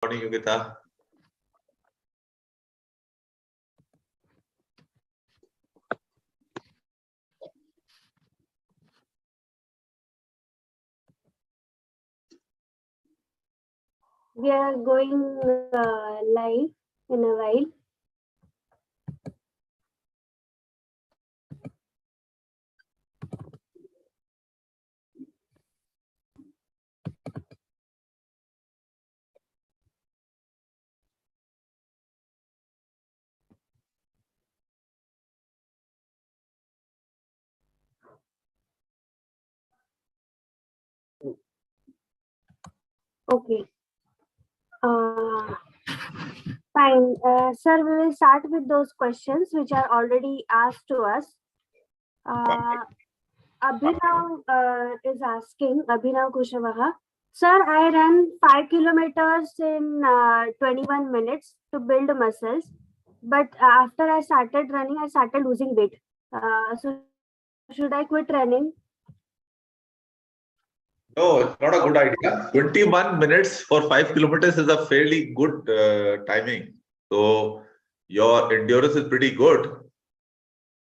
Morning, Yogita. We are going live in a while. Okay. Fine. Sir, we will start with those questions which are already asked to us. Abhinav is asking, Abhinav Kushavaha. Sir, I ran 5 kilometers in 21 minutes to build muscles. But after I started running, I started losing weight. So should I quit running? No, it's not a good idea. 21 minutes for 5 kilometers is a fairly good timing. So your endurance is pretty good.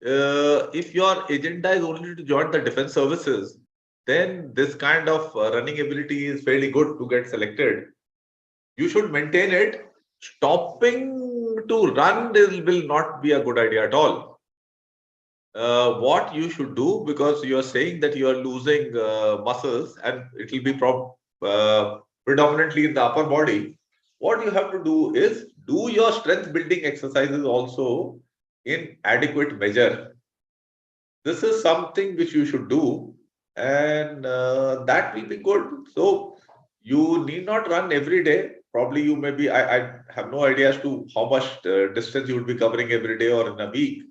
If your agenda is only to join the defense services, then this kind of running ability is fairly good to get selected. You should maintain it. Stopping to run will not be a good idea at all. What you should do, because you are saying that you are losing muscles and it will be predominantly in the upper body, what you have to do is do your strength building exercises also in adequate measure. This is something which you should do, and that will be good. So you need not run every day. Probably you may be, I have no idea as to how much distance you would be covering every day or in a week.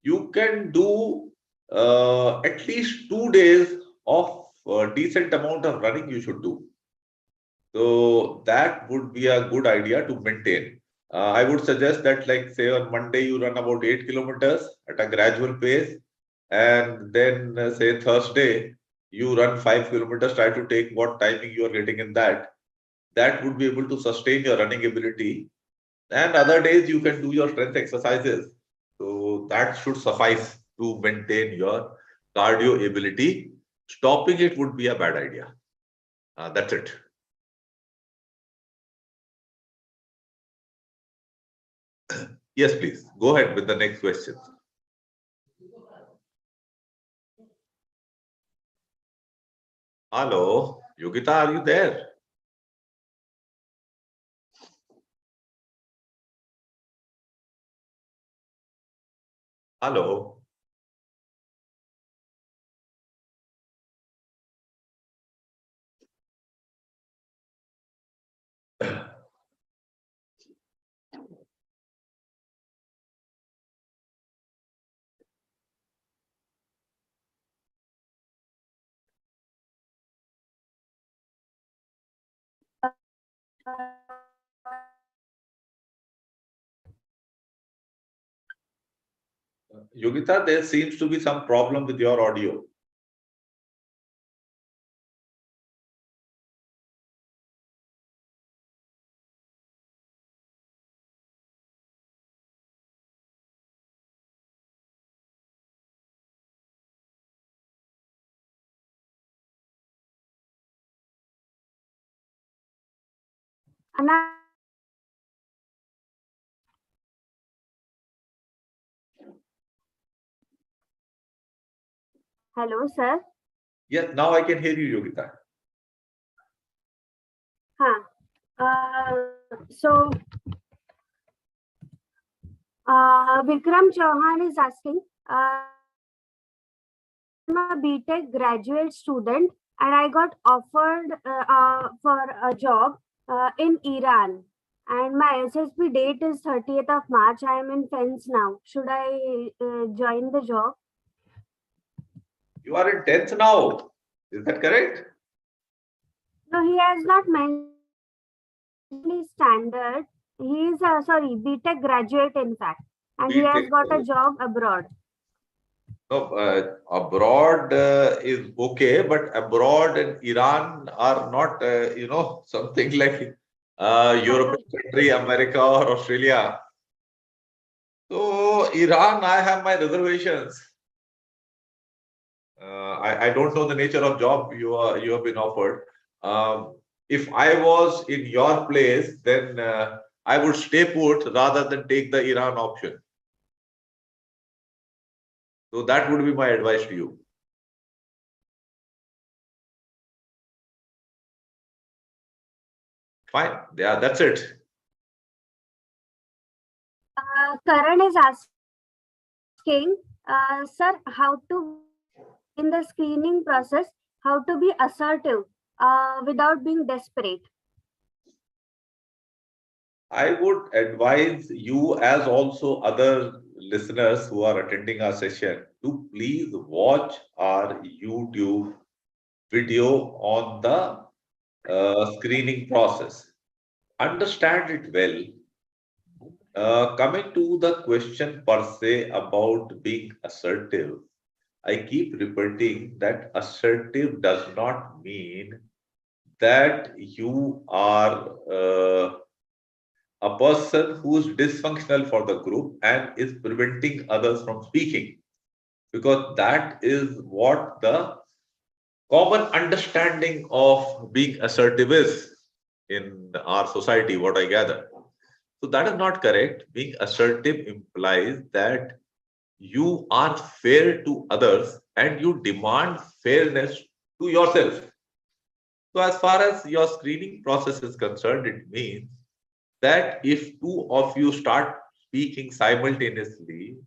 You can do at least 2 days of decent amount of running you should do. So that would be a good idea to maintain. I would suggest that, like, say on Monday you run about 8 kilometers at a gradual pace, and then say Thursday you run 5 kilometers. Try to take what timing you are getting in that. That would be able to sustain your running ability. And other days you can do your strength exercises. So that should suffice to maintain your cardio ability. Stopping it would be a bad idea. That's it. Yes, please. Go ahead with the next question. Hello, Yogita, are you there? Hello. Yogita, there seems to be some problem with your audio. Anna, hello, sir. Yes, now I can hear you, Yogita. So Vikram Chauhan is asking, I'm a BTech graduate student and I got offered for a job in Iran. And my SSP date is 30th of March. I am in fence now. Should I join the job? You are in 10th now. Is that correct? No, he has not mentioned standard. He is BTech graduate in fact, and he has got a job abroad. No, abroad is okay, but abroad and Iran are not, something like European country, America, or Australia. So Iran, I have my reservations. I don't know the nature of job you have been offered. If I was in your place, then I would stay put rather than take the Iran option. So that would be my advice to you. Fine. Yeah, that's it. Karan is asking, sir, how to, in the screening process, how to be assertive without being desperate? I would advise you, as also other listeners who are attending our session, to please watch our YouTube video on the screening process. Understand it well. Coming to the question per se about being assertive, I keep repeating that assertive does not mean that you are a person who is dysfunctional for the group and is preventing others from speaking, because that is what the common understanding of being assertive is in our society, what I gather. So that is not correct. Being assertive implies that you are fair to others and you demand fairness to yourself. So as far as your screening process is concerned, it means that if two of you start speaking simultaneously,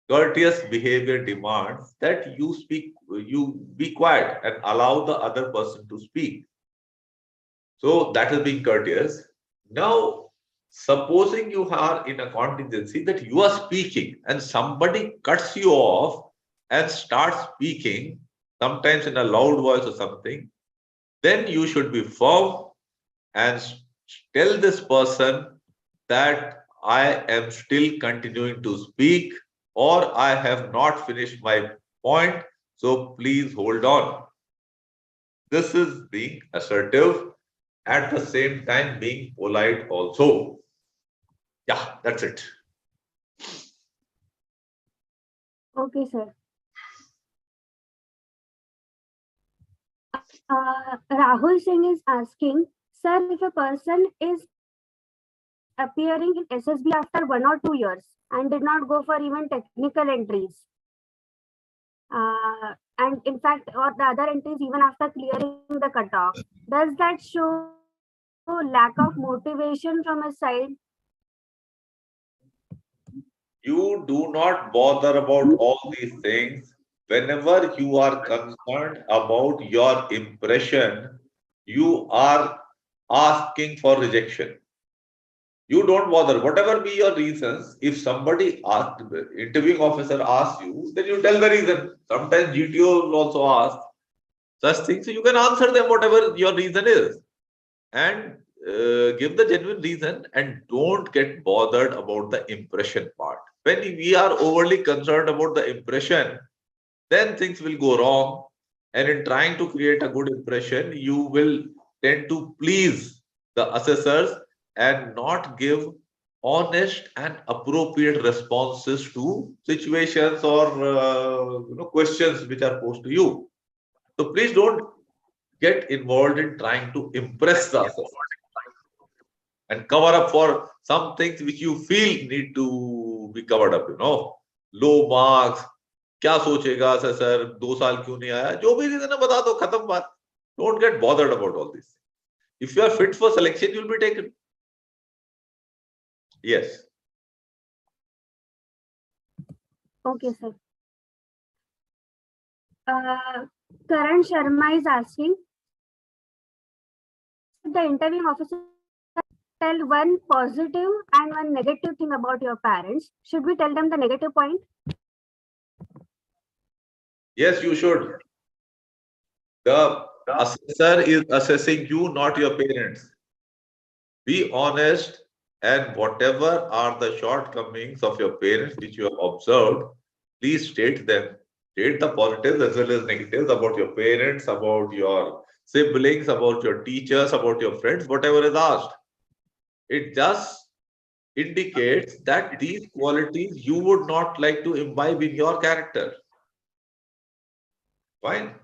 courteous behavior demands that you be quiet and allow the other person to speak. So that is being courteous. Now, supposing you are in a contingency that you are speaking and somebody cuts you off and starts speaking, sometimes in a loud voice or something, then you should be firm and tell this person that I am still continuing to speak or I have not finished my point. So please hold on. This is being assertive, at the same time being polite also. Yeah, that's it. Okay, sir. Rahul Singh is asking, sir, if a person is appearing in SSB after 1 or 2 years and did not go for even technical entries, and in fact, or the other entries even after clearing the cutoff, does that show lack of motivation from his side? You do not bother about all these things. Whenever you are concerned about your impression, you are asking for rejection. You don't bother. Whatever be your reasons, if somebody asked, interviewing officer asks you, then you tell the reason. Sometimes GTO will also ask such things. So you can answer them whatever your reason is. And give the genuine reason and don't get bothered about the impression part. When we are overly concerned about the impression, then things will go wrong. And in trying to create a good impression, you will tend to please the assessors and not give honest and appropriate responses to situations or questions which are posed to you. So please don't get involved in trying to impress the assessor and cover up for some things which you feel need to be covered up, low marks, क्या सोचेगा sir 2 साल क्यों नहीं आया, जो भी reason है बता दो, खत्म बात. Don't get bothered about all this. If you are fit for selection, you'll be taken. Yes. Okay, sir. Karan Sharma is asking, sir, the interviewing officer tell one positive and one negative thing about your parents. Should we tell them the negative point? Yes, you should. The assessor is assessing you, not your parents. Be honest, and whatever are the shortcomings of your parents which you have observed, please state them. State the positives as well as negatives about your parents, about your siblings, about your teachers, about your friends, whatever is asked. It just indicates that these qualities you would not like to imbibe in your character. Fine.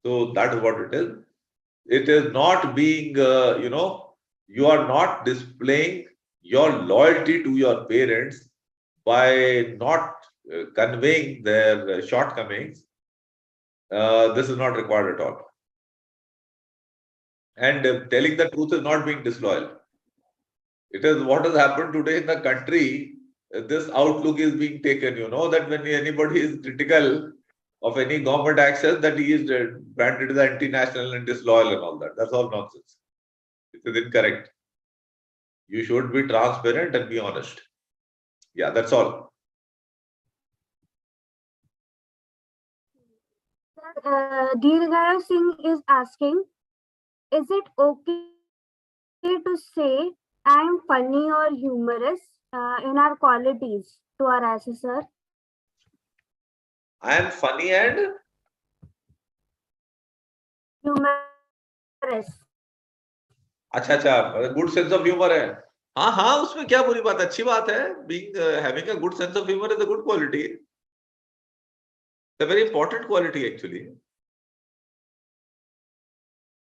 So that is what it is. It is not being, you are not displaying your loyalty to your parents by not conveying their shortcomings. This is not required at all. And telling the truth is not being disloyal. It is what has happened today in the country. This outlook is being taken. You know that when anybody is critical of any government action, that he is branded as anti-national and disloyal and all that. That's all nonsense. It is incorrect. You should be transparent and be honest. Yeah, that's all. Dirgaya Singh is asking, is it okay to say I'm funny or humorous in our qualities to our assessor? I am funny and Humorous. अच्छा अच्छा good sense of humour है. हाँ हाँ, उसमें क्या बुरी बात, अच्छी बात है. Being having a good sense of humour is a good quality. It's a very important quality actually.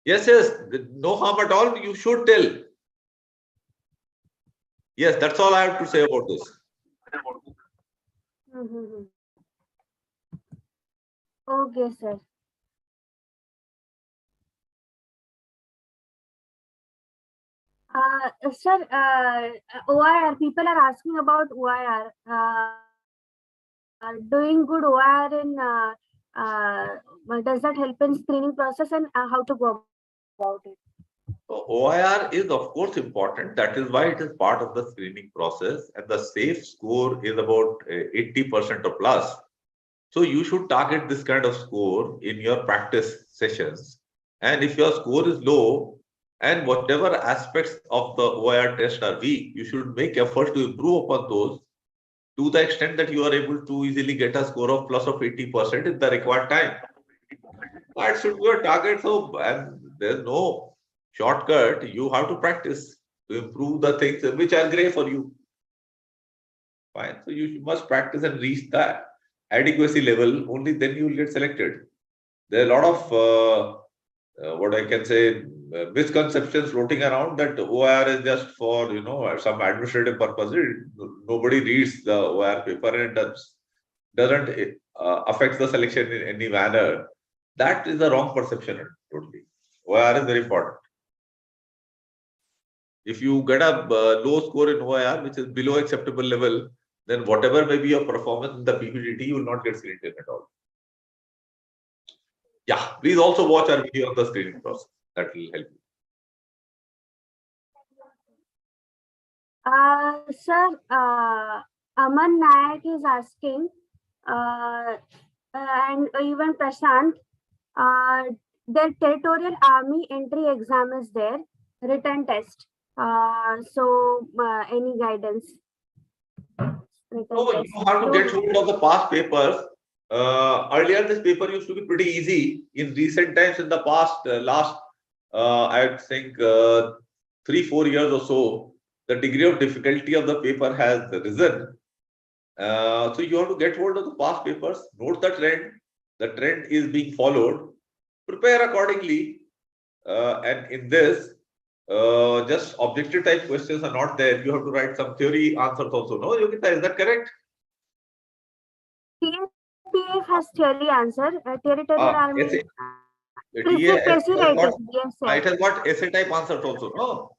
Yes, yes, no harm at all. You should tell. Yes, that's all I have to say about this. Okay, sir. Sir, OIR, people are asking about OIR. Doing good OIR in, does that help in screening process, and how to go about it? So OIR is of course important. That is why it is part of the screening process, and the safe score is about 80% or plus. So you should target this kind of score in your practice sessions. And if your score is low, and whatever aspects of the OIR test are weak, you should make effort to improve upon those to the extent that you are able to easily get a score of plus of 80% in the required time. That should be your target. So, and there's no shortcut. You have to practice to improve the things which are great for you. Fine. So you must practice and reach the adequacy level. Only then you will get selected. There are a lot of what I can say misconceptions floating around that OIR is just for some administrative purposes. Nobody reads the OIR paper and it doesn't affect the selection in any manner. That is the wrong perception totally. OIR is very important. If you get a low score in OIR, which is below acceptable level, then whatever may be your performance in the PPDT, you will not get selected at all. Yeah, please also watch our video of the screening process. That will help you. Sir, Aman Nayak is asking, and even Prashant, their territorial army entry exam is there, written test. So, any guidance? So you have to get hold of the past papers. Earlier, this paper used to be pretty easy. In recent times, in the past, I think 3-4 years or so, the degree of difficulty of the paper has risen. So you have to get hold of the past papers, note the trend. The trend is being followed. Prepare accordingly. And in this, just objective type questions are not there. You have to write some theory answers also. No, Yogita, is that correct? TAPF has theory answer. Territorial army. It has got essay type answers also. No.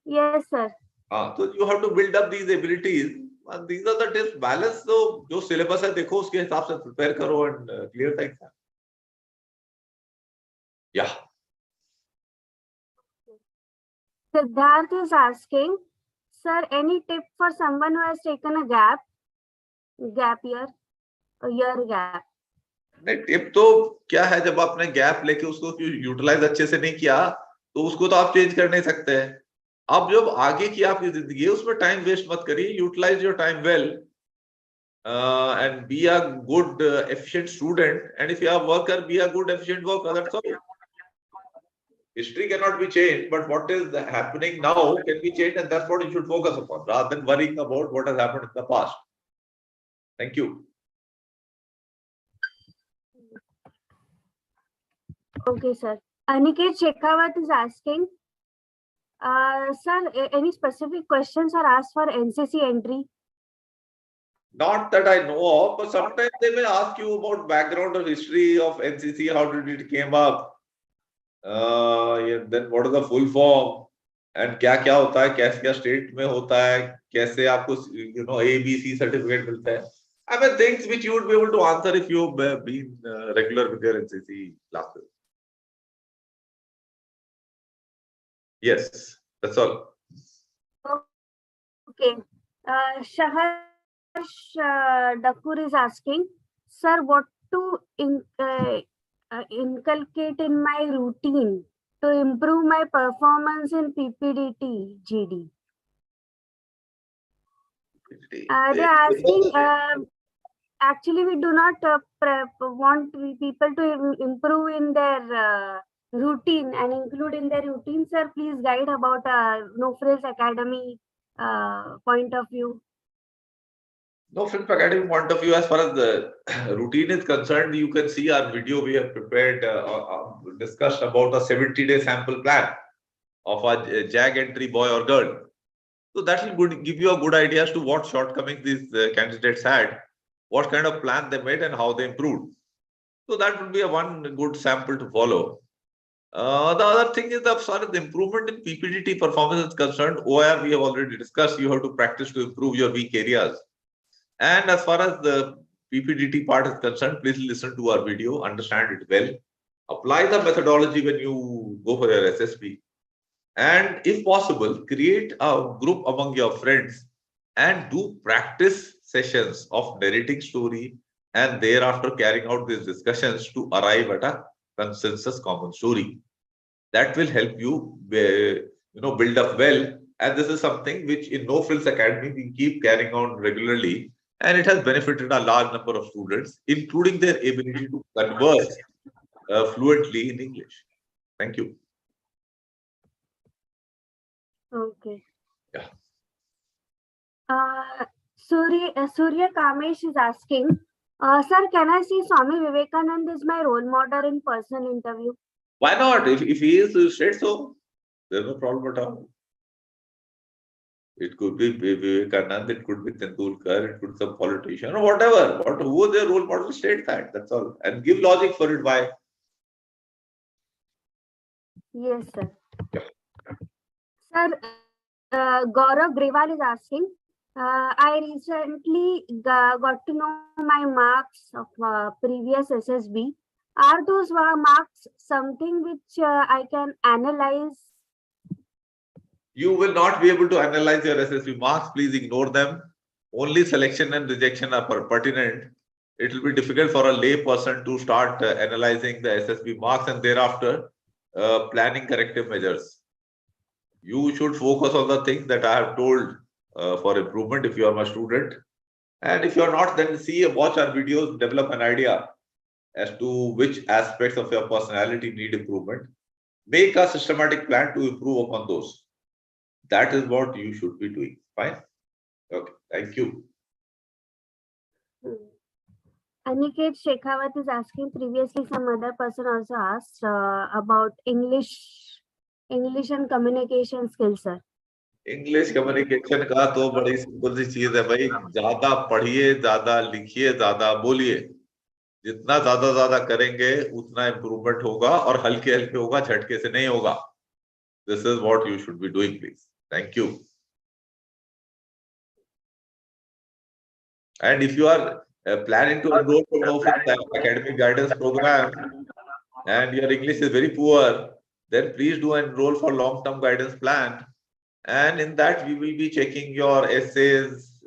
Yes, sir. So you have to build up these abilities. And these are the tips. Balance तो जो syllabus है देखो उसके हिसाब से prepare करो and clear the exam. Yeah. Siddharth is asking, sir, any tip for someone who has taken a gap year, a year gap? नहीं, tip तो क्या है, जब आपने गैप लेके उसको यूटिलाइज अच्छे से नहीं किया तो उसको तो आप चेंज कर नहीं सकते हैं. अब जब आगे की आपकी जिंदगी है उसमें टाइम वेस्ट मत करिए. Utilize your time well and be a good efficient student, and if you are a worker, be a good efficient worker. That's all. History cannot be changed, but what is happening now can be changed, and that's what you should focus upon rather than worrying about what has happened in the past. Thank you. Okay, sir. Aniket Shekhawat is asking, sir, any specific questions are asked for NCC entry? Not that I know of, but sometimes they may ask you about background or history of NCC, how did it came up, yeah, then what is the full form, and क्या होता है, क्या state में होता है, कैसे आपको ABC certificate मिलता है. I mean things which you would be able to answer if you've been regular with your NCC classes. Yes, that's all. Okay. Shaharsh Dakur is asking, sir, what to inculcate in my routine to improve my performance in PPDT GD? They're asking, actually, we do not want people to improve in their routine and include in their routine. Sir, please guide about No Frills Academy point of view. No Frills Academy point of view, as far as the routine is concerned, you can see our video we have prepared, discussed about a 70-day sample plan of a JAG entry boy or girl. So that will give you a good idea as to what shortcomings these candidates had, what kind of plan they made, and how they improved. So that would be a one good sample to follow. The other thing is, as far as the improvement in PPDT performance is concerned, OIR we have already discussed. You have to practice to improve your weak areas. And as far as the PPDT part is concerned, please listen to our video, understand it well, apply the methodology when you go for your SSB. And if possible, create a group among your friends and do practice sessions of narrating story and thereafter carrying out these discussions to arrive at a consensus common story. That will help you, build up well. And this is something which in No Frills Academy we keep carrying on regularly, and it has benefited a large number of students, including their ability to converse fluently in English. Thank you. Okay. Yeah. Surya Kamesh is asking, sir, can I see Swami Vivekanand is my role model in personal interview? Why not? If he is straight, so there's no problem at all. It could be Vivekanand, it could be Tendulkar, it could be some politician or whatever. Who their role model, state that. That's all. And give logic for it. Why? Yes, sir. Yeah. Sir, Gaurav Grewal is asking, I recently got to know my marks of previous SSB. Are those marks something which I can analyze? You will not be able to analyze your SSB marks. Please ignore them. Only selection and rejection are pertinent. It will be difficult for a lay person to start analyzing the SSB marks and thereafter planning corrective measures. You should focus on the things that I have told for improvement if you are my student. And if you are not, then watch our videos, develop an idea as to which aspects of your personality need improvement. Make a systematic plan to improve upon those. That is what you should be doing. Fine? Okay. Thank you. Aniket Shekhawat is asking, previously some other person also asked about English and communication skills, sir. English communication का तो बड़ी simple सी चीज है भाई, ज्यादा पढ़िए, ज्यादा लिखिए, ज्यादा बोलिए. जितना ज्यादा करेंगे उतना इम्प्रूवमेंट होगा और हल्के हल्के होगा, झटके से नहीं होगा. This is what you should be doing, please. Thank you. And if you are planning to enroll for No Frills Academy Guidance Program and your English is very poor, then please do enroll for long-term guidance plan. And in that, we will be checking your essays,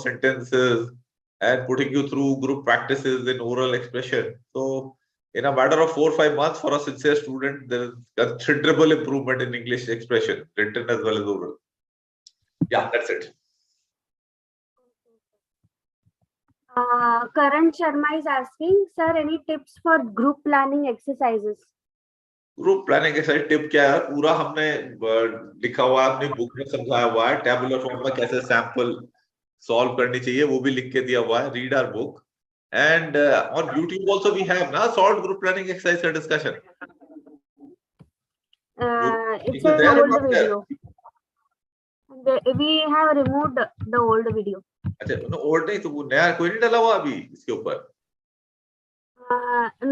sentences, and putting you through group practices in oral expression. So, in a matter of 4 or 5 months, for a sincere student, there is considerable improvement in English expression, written as well as oral. Yeah, that's it. Karan Sharma is asking, sir, any tips for group planning exercises? Group planning exercise tip क्या है, पूरा हमने लिखा हुआ है, अपनी book में समझाया हुआ है, टेबुलर फॉर्म में कैसे सैंपल सॉल्व करनी चाहिए वो भी लिख के दिया हुआ है. Read our book. And on YouTube also we have now solved group planning exercise discussion. It's Is it an there or old not there? video. We have removed the old video. अच्छा, old नहीं तो वो नया कोई नहीं डाला हुआ अभी इसके ऊपर.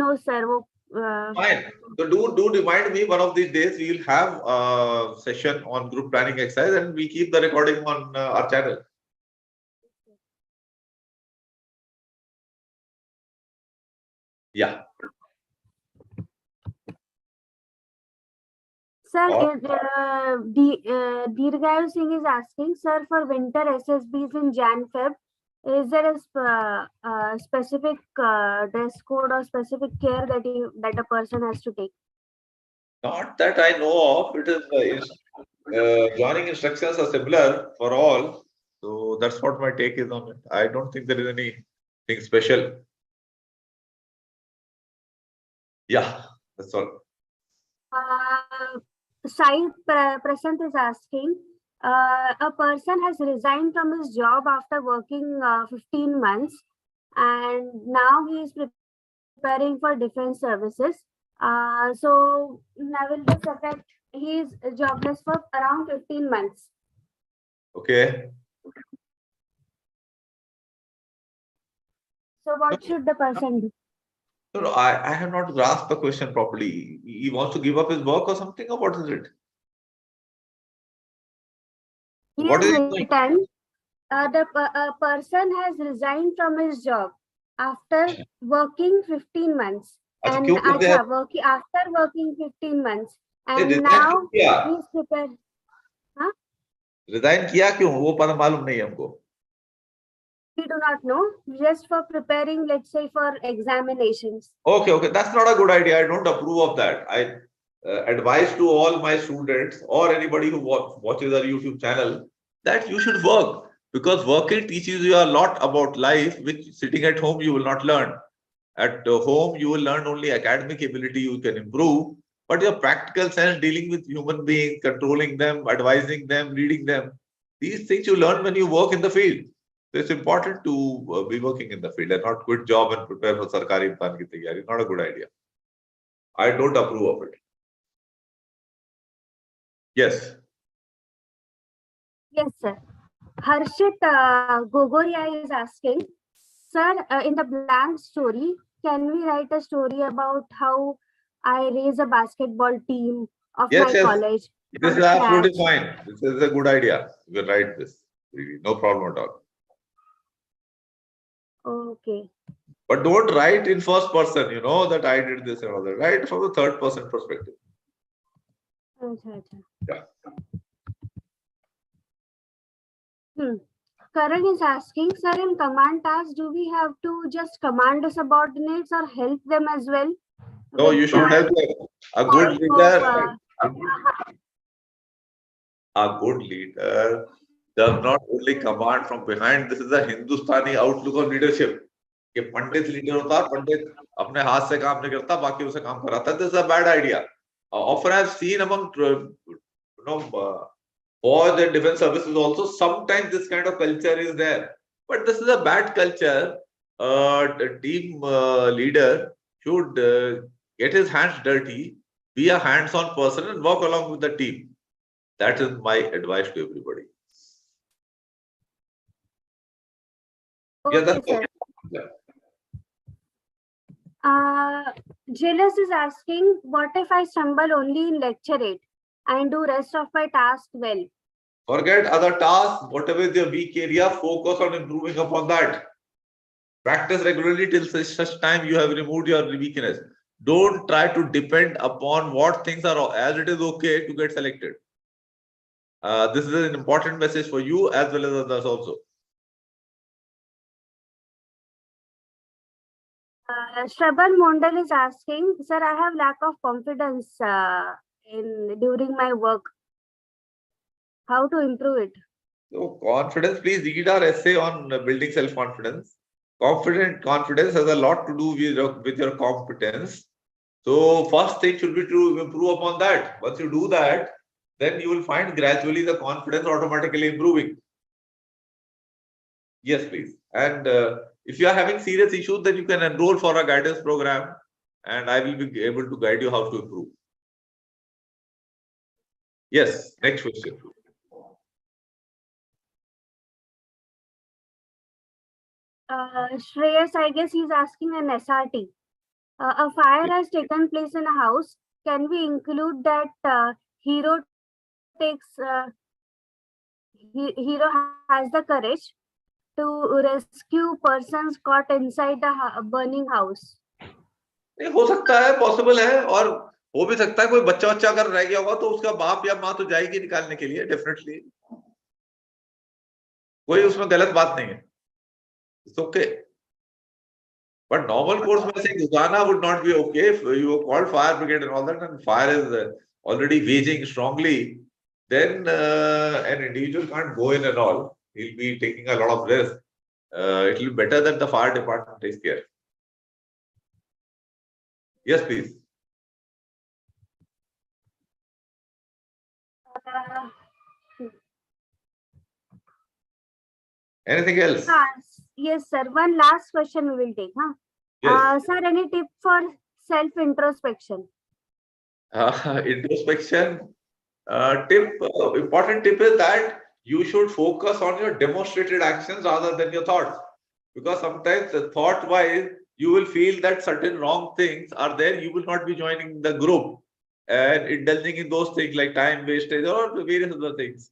No sir, वो Fine. So do remind me one of these days we will have a session on group planning exercise and we keep the recording on our channel. Yeah. Sir, Dirgayu Singh is asking, sir, for winter SSBs in Jan Feb, is there a specific dress code or specific care that a person has to take? Not that I know of. It is joining instructions are similar for all. So that's what my take is on it. I don't think there is anything special. Yeah, that's all. Sai Prasant is asking, a person has resigned from his job after working 15 months and now he is preparing for defense services. So now will this affect, he is jobless for around 15 months. Okay. So what should the person do? No, I have not grasped the question properly. He wants to give up his work or something, or what is it? He What has is it? written, a person has resigned from his job after working 15 months. अच्छा, And क्यों करते हैं? after working 15 months नहीं, and resign now क्यों किया? he's prepared. Resign किया क्यों? वो पता मालूम नहीं है हमको. We do not know, just for preparing, let's say, for examinations. Okay, that's not a good idea. I don't approve of that. I advise to all my students or anybody who watches our YouTube channel that you should work, because working teaches you a lot about life, which sitting at home you will not learn. At home, you will learn only academic ability you can improve, but your practical sense dealing with human beings, controlling them, advising them, leading them, these things you learn when you work in the field. So it's important to be working in the field and not quit job and prepare for sarkari imtihan ki taiyari. Not a good idea. I don't approve of it. Yes. Yes, sir. Harshit Gogoria is asking, sir, in the blank story, can we write a story about how I raise a basketball team of Yes, my yes. college? This is absolutely fine. This is a good idea. You can write this. Really, no problem at all. Okay. But don't write in first person, you know, that I did this and all that. Write from the third person perspective. Yeah. Karan is asking, sir, in command tasks, do we have to just command the subordinates or help them as well? No, you should help them. A good leader. A good leader does not only command from behind. This is a Hindustani outlook of leadership. कि पंडित leader होता है, पंडित अपने हाथ से काम नहीं करता, बाकी उसे काम कराता है. This is a bad idea. Often I've seen among boys and defense services also, sometimes this kind of culture is there. But this is a bad culture. The team leader should get his hands dirty, be a hands-on person and work along with the team. That is my advice to everybody. Okay, Yeah, that's sir. yeah. Jealous is asking, what if I stumble only in lecture 8 and do rest of my tasks well? Forget other tasks, whatever is your weak area, focus on improving upon that. Practice regularly till such time you have removed your weakness. Don't try to depend upon what things are, as it is okay to get selected. This is an important message for you as well as others also. Shrabal Mondal is asking, sir, I have lack of confidence during my work. How to improve it? So confidence, please read our essay on building self-confidence. Confidence has a lot to do with your competence. So first thing should be to improve upon that. Once you do that, then you will find gradually the confidence automatically improving. Yes, please. And if you are having serious issues, then you can enroll for a guidance program, and I will be able to guide you how to improve. Yes, next question. Shreyas, I guess he's asking an SRT. A fire has taken place in a house. Can we include that hero takes hero has the courage to rescue persons caught inside the burning house? नहीं हो सकता है, possible है, और हो भी सकता है कोई बच्चा अगर रह गया होगा तो उसका बाप या माँ तो जाएगी निकालने के लिए, डेफिनेटली कोई उसमें गलत बात नहीं है, it's okay. But normal course में से घुसाना would not be okay. If you are called fire brigade and all that, and fire is already waging strongly, then an individual can't go in and all. He'll be taking a lot of risk. It will be better that the fire department takes care. Yes, please. Anything else? Yes, sir. One last question we will take. Yes. Sir, any tip for self-introspection? Introspection important tip is that you should focus on your demonstrated actions rather than your thoughts. Because sometimes thought-wise, you will feel that certain wrong things are there. You will not be joining the group and indulging in those things like time wastage or various other things.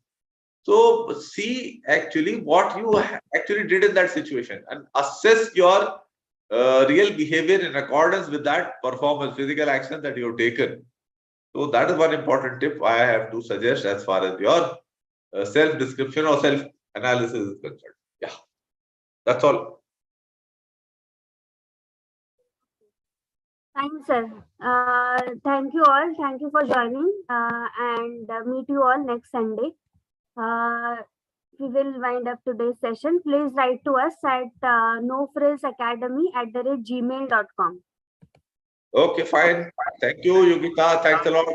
So see actually what you actually did in that situation and assess your real behavior in accordance with that performance, physical action that you have taken. So that is one important tip I have to suggest as far as your self-description or self-analysis is concerned. Yeah, that's all. Thanks, sir. Thank you all. Thank you for joining and meet you all next Sunday. We will wind up today's session. Please write to us at nofrillsacademy@gmail.com. Okay, fine. Thank you, Yogita. Thanks a lot.